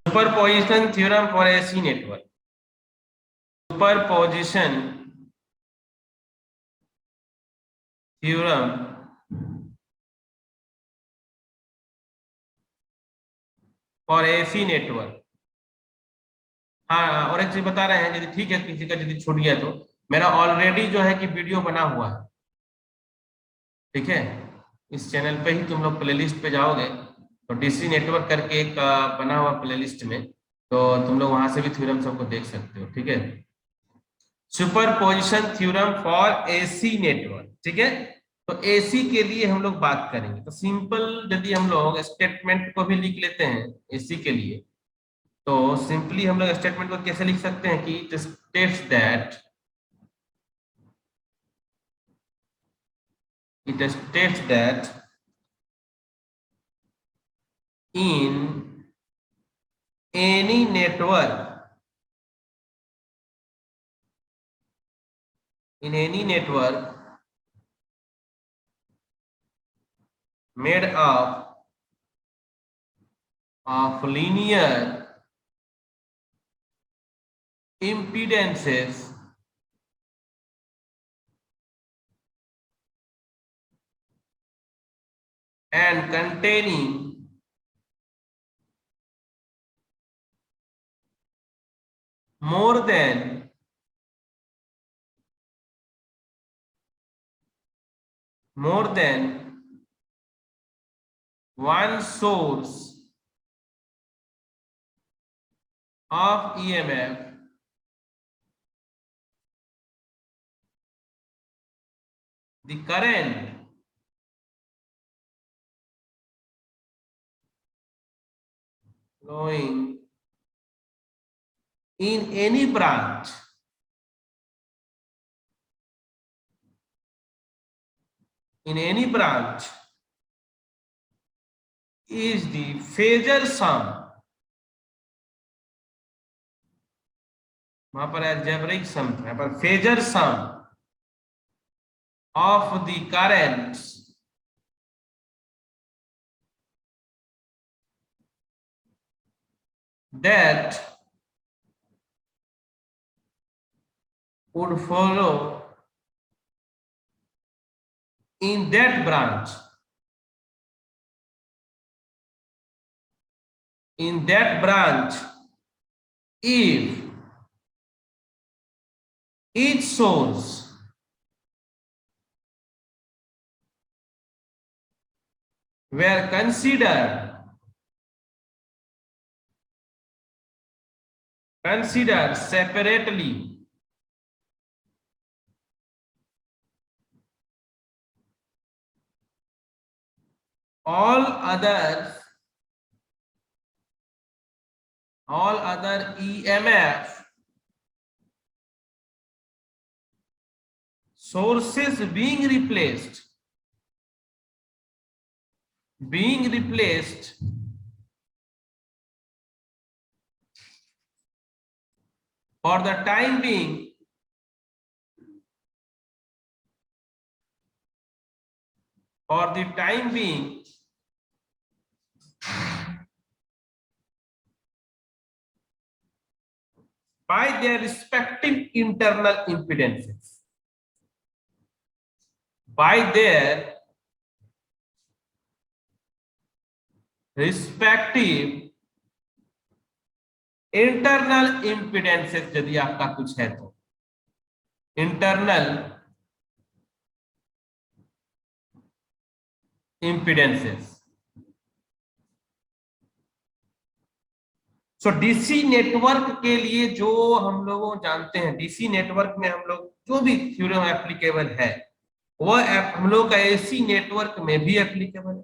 Superposition theorem for AC network. Superposition theorem for AC network. हाँ, और एक चीज बता रहे हैं, यदि ठीक है किसी का यदि छूट गया तो मेरा ऑलरेडी जो है कि वीडियो बना हुआ है, ठीक है। इस चैनल पे ही तुम लोग प्लेलिस्ट पे जाओगे तो डीसी नेटवर्क करके एक बना हुआ प्लेलिस्ट में, तो तुम लोग वहां से भी थ्योरम सबको देख सकते हो, ठीक है। Superposition theorem for AC network, ठीक है। तो एसी के लिए हम लोग बात करेंगे, तो सिंपल यदि हम लोग स्टेटमेंट को भी लिख लेते हैं एसी के लिए, तो सिंपली हम लोग स्टेटमेंट को कैसे लिख सकते हैं कि it states that in any network made up of linear impedances and containing more than one source of EMF the current flowing in any branch is the phasor sum, वहां पर algebraic sum था, यहाँ पर phasor sum of the currents that would follow in that branch if each source were considered separately all other EMF sources being replaced for the time being by their respective internal impedances, by their respective internal impedances, यदि आपका कुछ है तो internal impedances. सो DC network के लिए जो हम लोग जानते हैं, डीसी नेटवर्क में हम लोग जो भी थ्योरम एप्लीकेबल है वह हम लोग का एसी नेटवर्क में भी एप्लीकेबल है।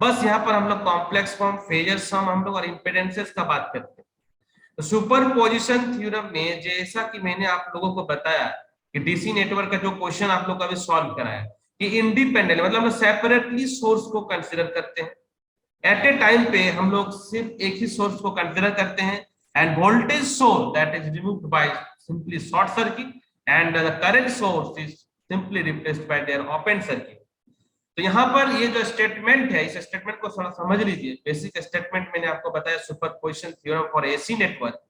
बस यहाँ पर हम लोग कॉम्प्लेक्स फॉर्म, फेजर सम हम लोग और इम्पीडेंसेस का बात करते हैं। तो सुपरपोजिशन थ्योरम में जैसा कि मैंने आप लोगों को बताया कि डीसी नेटवर्क का जो क्वेश्चन आप लोग का भी सॉल्व कराया कि इंडिपेंडेंट मतलब हम सेपरेटली सोर्स को कंसीडर करते हैं, एट ए टाइम पे हम लोग सिर्फ एक ही सोर्स को कंसीडर करते हैं, end voltage source that is removed by simply short circuit and the current source is simply replaced by there open circuit. तो यहाँ पर ये जो स्टेटमेंट है, इस स्टेटमेंट को थोड़ा समझ लीजिए। बेसिक स्टेटमेंट मैंने आपको बताया, superposition theorem for AC network.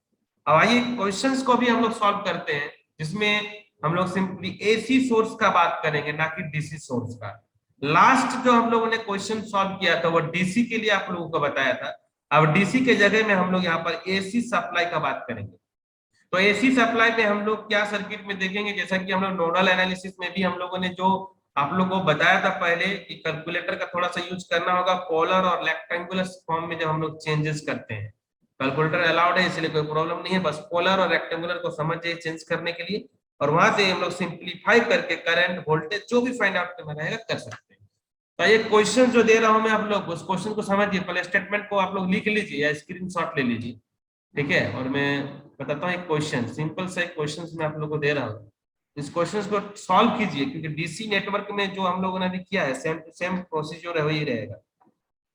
अब आइए क्वेश्चंस को भी हम लोग सॉल्व करते हैं, जिसमें हम लोग सिंपली एसी सोर्स का बात करेंगे, ना कि डीसी सोर्स का। लास्ट जो हम लोगों ने क्वेश्चन सॉल्व किया था वो डीसी के लिए आप लोगों को बताया था। अब डीसी के जगह में हम लोग यहाँ पर एसी सप्लाई का बात करेंगे। तो एसी सप्लाई में हम लोग क्या सर्किट में देखेंगे, जैसा कि हम लोग नोडल एनालिसिस में भी हम लोगों ने जो आप लोगों को बताया था पहले कि कैलकुलेटर का थोड़ा सा यूज करना होगा पोलर और रेक्टेंगुलर फॉर्म में जब हम लोग चेंजेस करते हैं। कैलकुलेटर अलाउड है, इसलिए कोई प्रॉब्लम नहीं है, बस पोलर और रेक्टेंगुलर को समझ जाइए चेंज करने के लिए, और वहां से हम लोग सिंप्लीफाई करके करंट वोल्टेज जो भी फाइंड आउट करना रहेगा कर सकते हैं। तो ये क्वेश्चन जो दे रहा हूं मैं आप लोग उस क्वेश्चन को समझिए, पहले स्टेटमेंट को आप लोग लिख लीजिए या स्क्रीनशॉट ले लीजिए, ठीक है। और मैं बताता हूँ एक क्वेश्चन, सिंपल सा एक क्वेश्चन मैं आप लोगों को दे रहा हूँ, इस क्वेश्चन को सॉल्व कीजिए, क्योंकि डीसी नेटवर्क में जो हम लोगों ने अभी किया है सेम टू सेम प्रोसीजर है, वही रहेगा।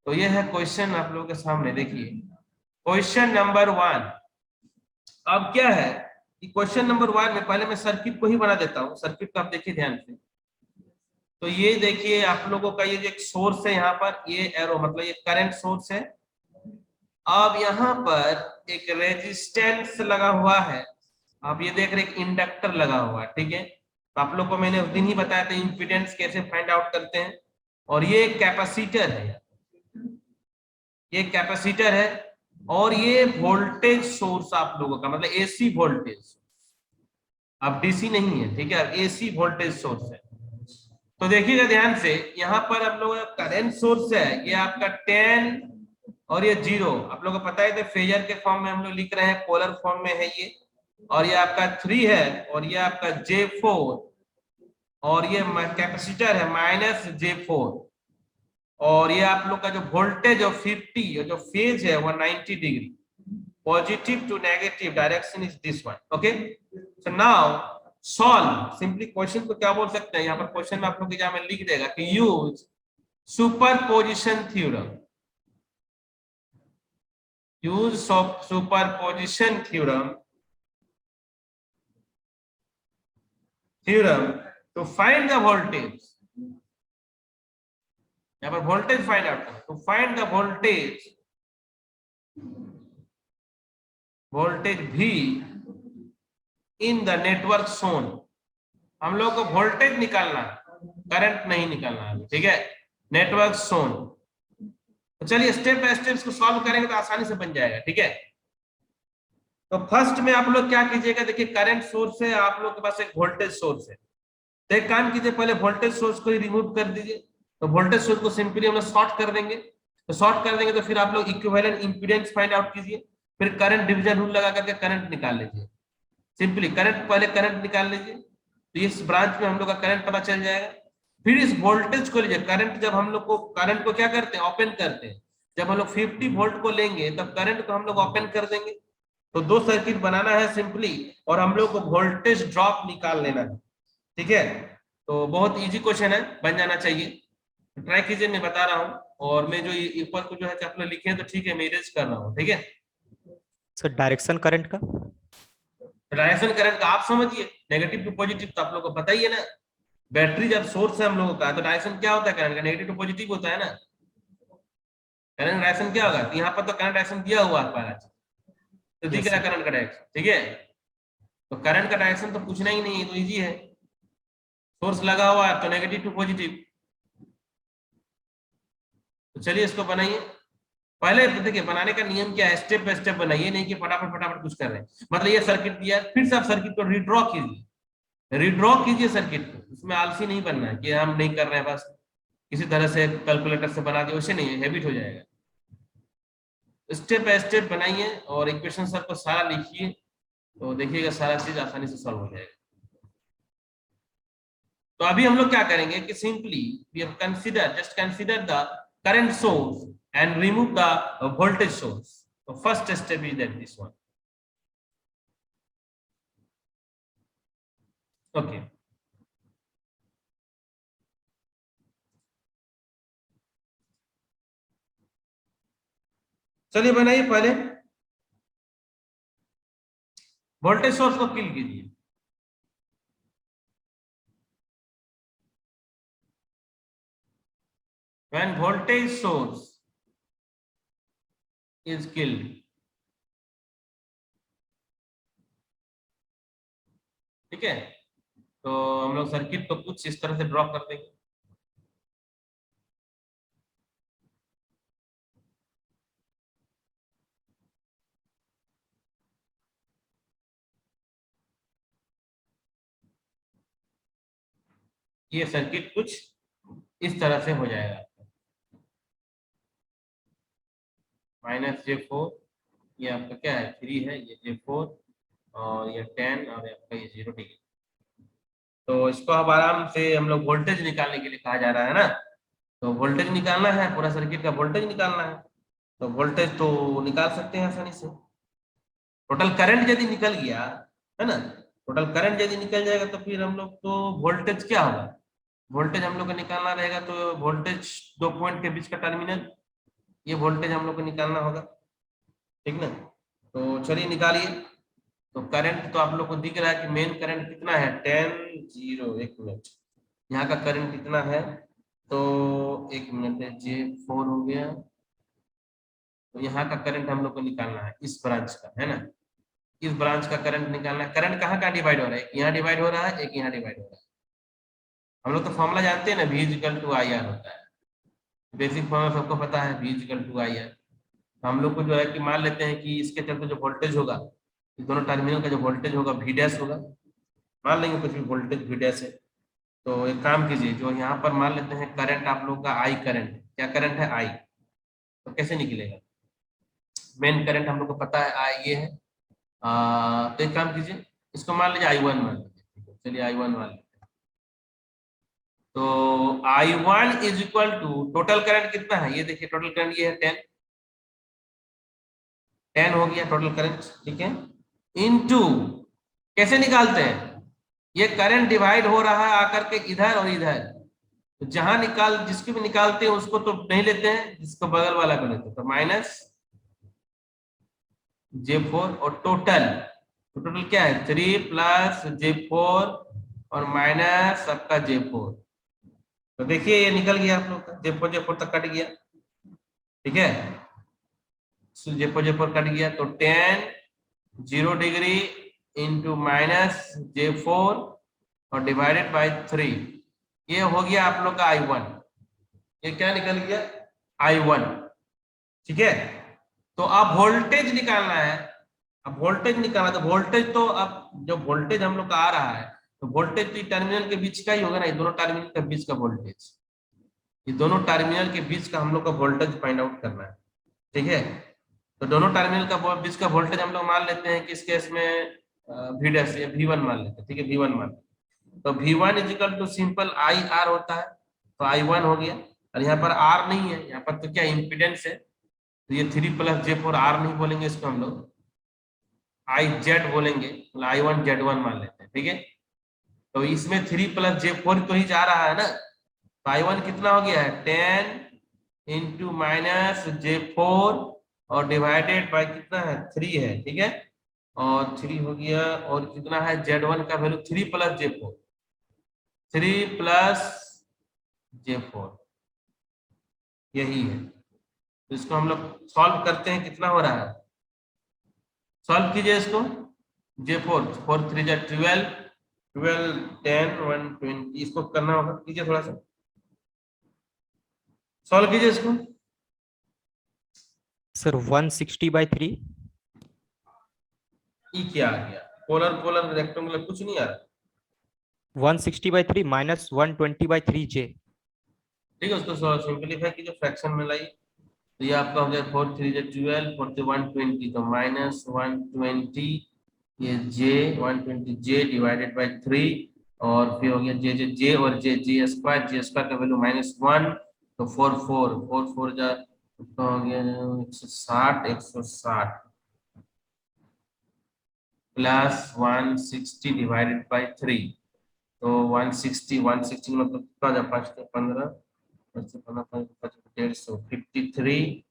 तो ये है क्वेश्चन आप लोगों के सामने, देखिए क्वेश्चन नंबर 1। अब क्या है कि क्वेश्चन नंबर 1 में पहले मैं सर्किट को ही बना देता हूँ। सर्किट को आप देखिए ध्यान से। तो ये देखिए आप लोगों का ये जो एक सोर्स है यहाँ पर, ये एरो मतलब ये करंट सोर्स है। अब यहाँ पर एक रेजिस्टेंस लगा हुआ है, आप ये देख रहे हैं इंडक्टर लगा हुआ है, ठीक है। तो आप लोग को मैंने उस दिन ही बताया था इंपीडेंस कैसे फाइंड आउट करते हैं। और ये कैपेसिटर है, ये कैपेसिटर है, और ये वोल्टेज सोर्स आप लोगों का मतलब एसी वोल्टेज, अब डीसी नहीं है, ठीक है, अब एसी वोल्टेज सोर्स है। तो देखिएगा ध्यान से, यहाँ पर आप लोगों का करंट सोर्स है, ये आपका 10 और ये 0, आप लोगों को पता है फेजर के फॉर्म में हम लोग लिख रहे हैं, पोलर फॉर्म में है ये। और ये आपका 3 है, और ये आपका J4, और ये कैपेसिटर है -J4। और ये आप लोग का जो वोल्टेज और 50 और जो फेज है वो 90 degree, positive to negative direction is this one. Okay, so now solve. Simply question को क्या बोल सकते हैं, यहाँ पर क्वेश्चन में आप लोग एग्जाम में लिख देगा कि use superposition theorem, use superposition theorem to find the voltage. यहाँ पर वोल्टेज फाइंड आउट करो, टू फाइंड द वोल्टेज भी इन द नेटवर्क सोन। हम लोग को वोल्टेज निकालना, करंट नहीं निकालना है, ठीक है, नेटवर्क सोन। तो चलिए स्टेप बाय स्टेप इसको सॉल्व करेंगे तो आसानी से बन जाएगा, ठीक है। तो फर्स्ट में आप लोग क्या कीजिएगा, देखिए करंट सोर्स है, आप लोग के पास एक वोल्टेज सोर्स है। तो एक काम कीजिए, पहले वोल्टेज सोर्स को ही रिमूव कर दीजिए। तो वोल्टेज सोर्स को सिंपली हम लोग शॉर्ट कर देंगे। तो शॉर्ट कर देंगे तो फिर आप लोग इक्विवेलेंट इंपीडेंस फाइंड आउट कीजिए, फिर करंट डिवीजन रूल लगा करके करंट निकाल लीजिए। सिंपली करंट, पहले करंट निकाल लीजिए, तो इस ब्रांच में हम लोग का करंट पता चल जाएगा। फिर इस वोल्टेज को लीजिए, करंट जब हम लोग को करंट को क्या करते हैं, ओपन करते हैं। जब हम लोग 50 वोल्ट को लेंगे तब करंट को हम लोग ओपन कर देंगे। तो दो सर्किट बनाना है सिंपली, और हम लोग को वोल्टेज ड्रॉप निकाल लेना है, ठीक है। तो बहुत इजी क्वेश्चन है, बन जाना चाहिए। ट्राई कीजिए, मैं बता रहा हूँ। और मैं जो ऊपर को जो है आप लोग लिखे हैं तो ठीक है, मैं इरेज कर रहा हूँ, ठीक है। सर डायरेक्शन करंट का, डायरेक्शन करंट का आप समझिए, नेगेटिव टू पॉजिटिव तो आप लोगों को पता ही है ना। बैटरी जब सोर्स है हम लोगों का, तो डायरेक्शन क्या होता है करंट का, नेगेटिव टू पॉजिटिव होता है ना। करंट डायरेक्शन क्या होगा, तो यहाँ पर तो करंट डायरेक्शन दिया हुआ है, तो दिख रहा है करंट का डायरेक्शन, ठीक है। तो करंट का डायरेक्शन तो पूछना ही नहीं है, तो इजी है। सोर्स लगा हुआ है तो नेगेटिव टू पॉजिटिव। तो चलिए इसको बनाइए। पहले देखिए बनाने का नियम क्या है, स्टेप बाय स्टेप बनाइए, नहीं कि फटाफट फटाफट कुछ कर रहे हैं। मतलब ये सर्किट दिया, फिर से आप सर्किट को रिड्रॉ कीजिए, रिड्रॉ कीजिए सर्किट को। इसमें आलसी नहीं बनना है कि हम नहीं कर रहे हैं, बस किसी तरह से कैलकुलेटर से बना दिए, वैसे नहीं है, हैबिट हो जाएगा। स्टेप बाय स्टेप बनाइए और इक्वेशन सर को सारा लिखिए, तो देखिएगा सारा चीज आसानी से सॉल्व हो जाएगा। तो अभी हम लोग क्या करेंगे कि simply we have consider, just consider the current source and remove the voltage source. तो first step is that this one. Okay, चलिए बनाइए। पहले वोल्टेज सोर्स को किल कीजिए। when voltage source is killed, ठीक है, तो हम लोग सर्किट को कुछ इस तरह से ड्रॉ कर देंगे। ये सर्किट कुछ इस तरह से हो जाएगा, -J4, ये आपका क्या है 3 है, ये J4 और ये 10 और ये आपका ये 0 डिग्री। तो इसको अब आराम से हम लोग वोल्टेज निकालने के लिए कहा जा रहा है ना, तो वोल्टेज निकालना है, पूरा सर्किट का वोल्टेज निकालना है, तो वोल्टेज तो निकाल सकते हैं आसानी से। टोटल करंट यदि निकल गया है ना, टोटल करंट यदि निकल जाएगा तो फिर हम लोग को वोल्टेज क्या होगा, वोल्टेज हम लोग को निकालना रहेगा, तो वोल्टेज 2 पॉइंट के बीच का टर्मिनल, ये वोल्टेज हम लोग को निकालना होगा, ठीक ना। तो चलिए निकालिए। तो करंट तो आप लोग को दिख रहा है कि मेन करंट कितना है 10 1 मिनट, यहाँ का करंट कितना है, तो 1 मिनट है, J4 हो गया, तो यहाँ का करंट हम लोग को निकालना है इस ब्रांच का, है ना, इस ब्रांच का करंट निकालना है। करंट कहाँ कहाँ डिवाइड हो रहा है, एक यहाँ डिवाइड हो रहा है, एक यहाँ डिवाइड हो रहा है। हम लोग तो फॉर्मूला जानते हैं ना, V equal to I R होता है, बेसिक फॉर्मूला सबको पता है, V equal to I R. हम लोग को जो है कि मान लेते हैं कि इसके चलते जो वोल्टेज होगा, दोनों टर्मिनल का जो वोल्टेज होगा V डैश होगा, मान लेंगे कुछ भी वोल्टेज V डैश है। तो एक काम कीजिए, जो यहाँ पर मान लेते हैं करंट आप लोग का I करंट, क्या करंट है I, तो कैसे निकलेगा, मेन करंट हम लोग को पता है I ये है, तो एक काम कीजिए, इसको मान लीजिए I1 मान लीजिए, चलिए I1 मान लीजिए। तो I1 is equal to total current कितना है, ये देखिए टोटल करंट ये है 10 हो गया टोटल करंट, ठीक है, इनटू कैसे निकालते हैं, ये करंट डिवाइड हो रहा है आकर के इधर और इधर, तो जहां निकाल जिसको भी निकालते हैं उसको तो नहीं लेते हैं, जिसको बगल वाला को लेते हैं, तो -J4 और टोटल, तो टोटल क्या है 3 प्लस J4 और माइनस आपका J4, तो देखिए ये निकल गया आप लोग का, J4 तक कट गया, ठीक है, J4 कट गया, तो 10 0 डिग्री इंटू -J4 और डिवाइडेड बाय 3, ये हो गया आप लोग का I1, ये क्या निकल गया I1, ठीक है। तो अब वोल्टेज निकालना है, अब वोल्टेज निकालना, तो वोल्टेज तो अब जो वोल्टेज हम लोग का आ रहा है, तो वोल्टेज तो टर्मिनल के बीच का ही होगा ना, ये दोनों टर्मिनल के बीच का वोल्टेज, ये दोनों टर्मिनल के बीच का हम लोग का वोल्टेज फाइंड आउट करना है, ठीक है। तो दोनों टर्मिनल का बीच का वोल्टेज हम लोग मान लेते हैं कि इस केस में V डैश या V1 मान लेते हैं, ठीक है, V1 मान लेते हैं। तो V1 is equal to simple IR होता है, तो I1 हो गया, और यहाँ पर R नहीं है, यहाँ पर तो क्या इम्पीडेंस है, तो ये 3 प्लस J4 R नहीं बोलेंगे, इसको हम लोग IZ बोलेंगे, मतलब I1 Z1 मान लेते हैं, ठीक है। तो इसमें 3 प्लस J4 तो ही जा रहा है ना, तो I1 कितना हो गया है 10 इंटू -J4 और डिवाइडेड बाय कितना है 3 है, ठीक है, और 3 हो गया, और कितना है Z1 का value 3 plus J4, 3 plus J4, यही है। तो इसको हम लोग सॉल्व करते हैं, कितना हो रहा है, सॉल्व कीजिए इसको, J4 4 3 जा 12, 12 10 120, इसको करना होगा, कीजिए थोड़ा सा सॉल्व कीजिए इसको। सर 160/3, ई क्या आ गया, पोलर पोलर रेक्टेंगुलर कुछ नहीं आ रहा, 160/3 माइनस 120/3J। ठीक है, उसको सिंपलीफाई कीजिए, फ्रैक्शन में लाइए, तो ये आपका हो गया 4 3 जा 12 4 120, तो -120, ये J डिवाइडेड बाय 3, और फिर हो गया J और J स्क्वायर का वैल्यू -1, तो 4 जा तो हो गया 160 प्लस 160 डिवाइडेड बाय 3, तो 160 मतलब कितना जा 5 से 15, 5 से 15 150 53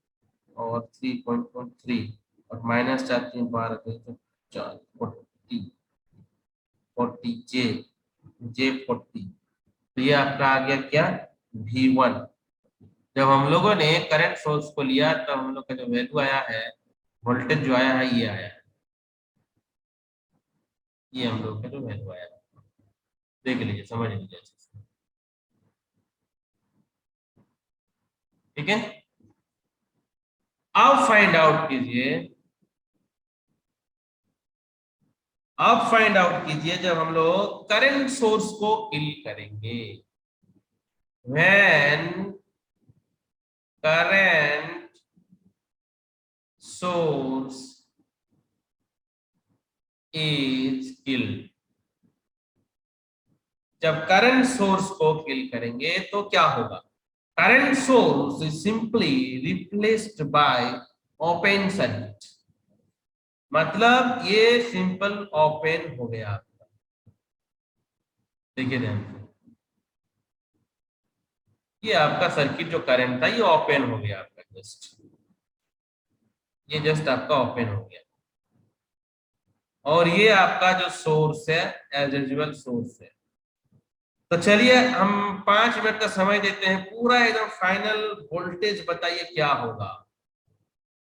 और 3.3, और माइनस 4 3 12 तो 4 40 J 40, तो ये आपका आ गया क्या V1, जब हम लोगों ने करंट सोर्स को लिया तब हम लोग का जो वैल्यू आया है, वोल्टेज जो आया है, ये आया है, ये हम लोग का जो वैल्यू आया है, देख लीजिए, समझ लीजिए अच्छे से। ठीक है, अब फाइंड आउट कीजिए, अब फाइंड आउट कीजिए जब हम लोग करंट सोर्स को किल करेंगे, when current source is killed. जब करंट सोर्स को किल करेंगे तो क्या होगा, current source is simply replaced by open circuit, मतलब ये सिंपल ओपन हो गया आपका। देखिए ध्यान से, ये आपका सर्किट जो करंट था ये ओपन हो गया आपका, जस्ट ये जस्ट आपका ओपन हो गया, और ये आपका जो सोर्स है एज यूजुअल सोर्स है। तो चलिए हम 5 मिनट का समय देते हैं, पूरा एकदम फाइनल वोल्टेज बताइए क्या होगा,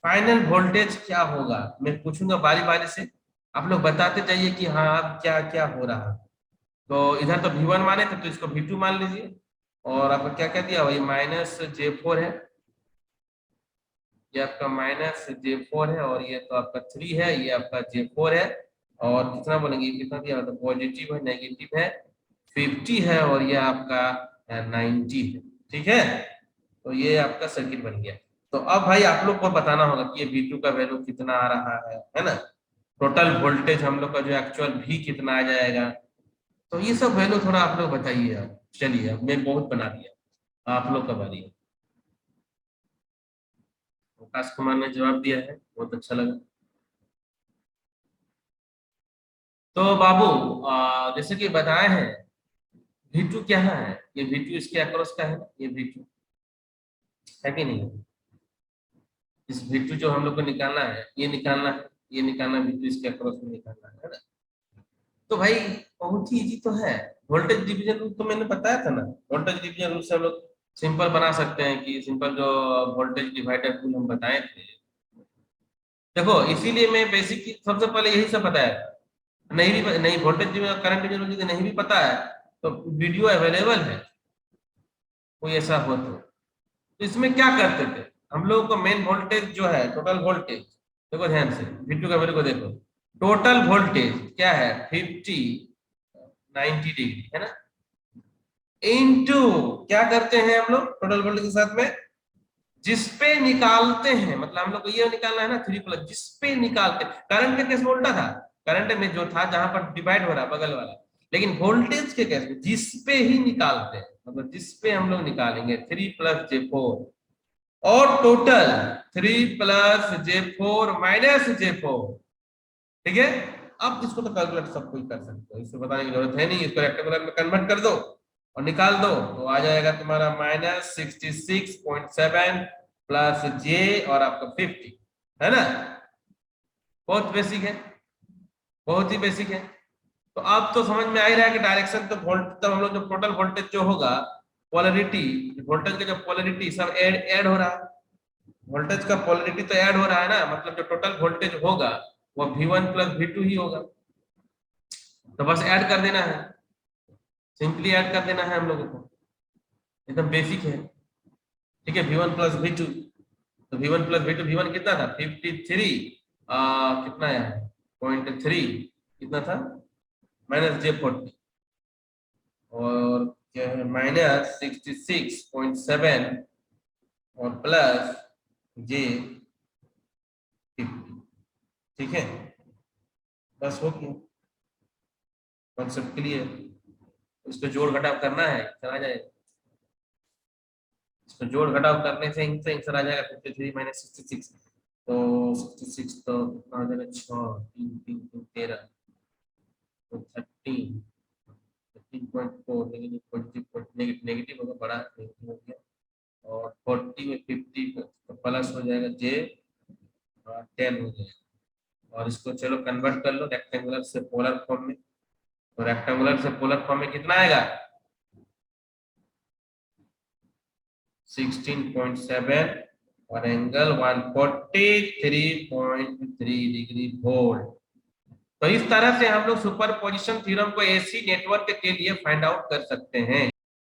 फाइनल वोल्टेज क्या होगा, मैं पूछूंगा बारी बारी से, आप लोग बताते जाइए कि हाँ अब क्या क्या हो रहा है। तो इधर तो V1 माने थे तो इसको V2 मान लीजिए, और आपका क्या क्या दिया, वही -j4 है, ये आपका -j4 है, और ये तो आपका 3 है, ये आपका j4 है, और कितना बोलेंगे, कितना दिया, मतलब पॉजिटिव है, नेगेटिव है, 50 है, और ये आपका 90 है। ठीक है, तो ये आपका सर्किट बन गया। तो अब भाई आप लोग को बताना होगा कि ये V2 का वैल्यू कितना आ रहा है ना, टोटल वोल्टेज हम लोग का जो एक्चुअल V कितना आ जाएगा, तो ये सब वैल्यू थोड़ा आप लोग बताइए। अब चलिए, अब मैं बहुत बना दिया, आप लोग का बारी है। आकाश कुमार ने जवाब दिया है, बहुत अच्छा लगा। तो बाबू जैसे कि बताए हैं, V2 क्या है, ये V2 इसके अक्रॉस का है, ये V2 है कि नहीं, इस V2 जो हम लोग को निकालना है, ये निकालना है, ये निकालना, V2 इसके अक्रॉस में निकालना है ना। तो भाई बहुत ही इजी तो है, वोल्टेज डिवीजन रूल तो मैंने बताया था ना, वोल्टेज डिवीजन रूल से हम लोग सिंपल बना सकते हैं, कि सिंपल जो वोल्टेज डिवाइडर रूल हम बताए थे। देखो इसीलिए मैं बेसिक सबसे पहले यही सब बताया था, नहीं भी नहीं वोल्टेज करंट डिवीजन रूल यदि नहीं भी पता है तो वीडियो अवेलेबल है, कोई ऐसा हो तो इसमें क्या करते थे हम लोगों को, मेन वोल्टेज जो है टोटल वोल्टेज, देखो ध्यान से V2 का वैल्यू को देखो, टोटल वोल्टेज क्या है 90 डिग्री है ना, इनटू क्या करते हैं हम लोग टोटल वोल्टेज के साथ में, जिस पे निकालते हैं, मतलब हम लोग को ये निकालना है ना 3 प्लस, जिस पे निकालते हैं, करंट के केस में उल्टा था, करंट में जो था जहां पर डिवाइड हो रहा बगल वाला, लेकिन वोल्टेज के केस में जिस पे ही निकालते हैं, मतलब जिस पे हम लोग निकालेंगे 3 + j4, और टोटल 3 + j4 - j4। ठीक है, अब इसको तो कैलकुलेट सब कोई कर सकते हो, इसको बताने की जरूरत है नहीं, इसको रेक्टेंगुलर में कन्वर्ट कर दो और निकाल दो, तो आ जाएगा तुम्हारा -66.7 प्लस j और आपका 50, है ना, बहुत बेसिक है, बहुत ही बेसिक है। तो अब तो समझ में आ ही रहा है कि डायरेक्शन तो वोल्ट, तब हम लोग जो टोटल वोल्टेज जो होगा, पोलरिटी, वोल्टेज का जो पोलरिटी सब ऐड ऐड हो रहा है, वोल्टेज का पोलरिटी तो ऐड हो रहा है ना, मतलब जो टोटल वोल्टेज होगा वो V1 + V2 ही होगा, तो बस ऐड कर देना है, सिंपली ऐड कर देना है हम लोगों को, एकदम बेसिक है। ठीक है, V1 + V2, तो V1 + V2, V1 कितना था 53, कितना है 0.3, कितना था -j40, और क्या है -66.7 और प्लस j50। ठीक है, बस हो गया, कॉन्सेप्ट क्लियर, इसको जोड़ घटाव करना है, चला जाए, इसको जोड़ घटाव करने से आंसर आ जाएगा 53 - 66, तो 66 तो कितना हो जाएगा 6, 3 3 3 13, तो 13, 13.4, नेगेटिव नेगेटिव होगा, बड़ा नेगेटिव हो गया, और 40 में 50 तो प्लस हो जाएगा j 10 हो जाएगा, और इसको चलो कन्वर्ट कर लो रेक्टेंगुलर से पोलर फॉर्म में, तो रेक्टेंगुलर से पोलर फॉर्म में कितना आएगा 16.7 और एंगल 143.3 डिग्री वोल्ट। तो इस तरह से हम लोग सुपरपोजिशन थ्योरम को एसी नेटवर्क के लिए फाइंड आउट कर सकते हैं।